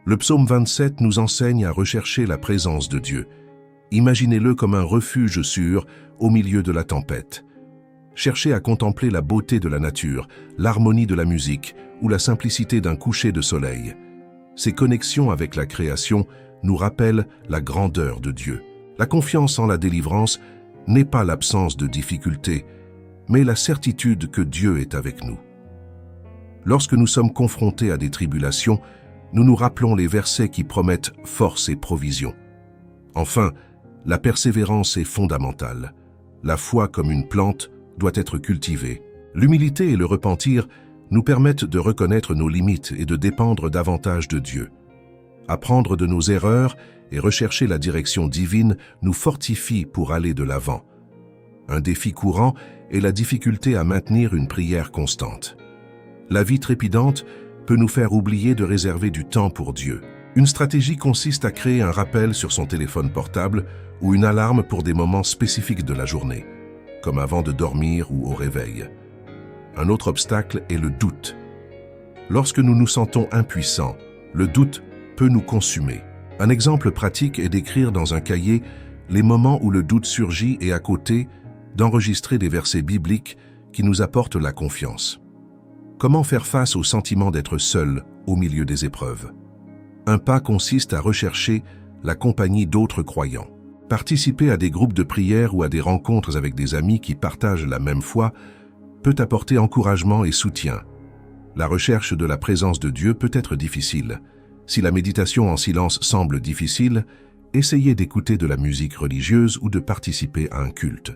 Le psaume 27 nous enseigne à rechercher la présence de Dieu. Imaginez-le comme un refuge sûr au milieu de la tempête. Cherchez à contempler la beauté de la nature, l'harmonie de la musique ou la simplicité d'un coucher de soleil. Ces connexions avec la création nous rappellent la grandeur de Dieu. La confiance en la délivrance n'est pas l'absence de difficultés, mais la certitude que Dieu est avec nous. Lorsque nous sommes confrontés à des tribulations, nous nous rappelons les versets qui promettent force et provision. Enfin, la persévérance est fondamentale. La foi, comme une plante, doit être cultivée. L'humilité et le repentir nous permettent de reconnaître nos limites et de dépendre davantage de Dieu. Apprendre de nos erreurs et rechercher la direction divine nous fortifie pour aller de l'avant. Un défi courant est la difficulté à maintenir une prière constante. La vie trépidante peut nous faire oublier de réserver du temps pour Dieu. Une stratégie consiste à créer un rappel sur son téléphone portable ou une alarme pour des moments spécifiques de la journée, comme avant de dormir ou au réveil. Un autre obstacle est le doute. Lorsque nous nous sentons impuissants, le doute peut nous consumer. Un exemple pratique est d'écrire dans un cahier les moments où le doute surgit et à côté, d'enregistrer des versets bibliques qui nous apportent la confiance. Comment faire face au sentiment d'être seul au milieu des épreuves? Un pas consiste à rechercher la compagnie d'autres croyants. Participer à des groupes de prière ou à des rencontres avec des amis qui partagent la même foi peut apporter encouragement et soutien. La recherche de la présence de Dieu peut être difficile. Si la méditation en silence semble difficile, essayez d'écouter de la musique religieuse ou de participer à un culte.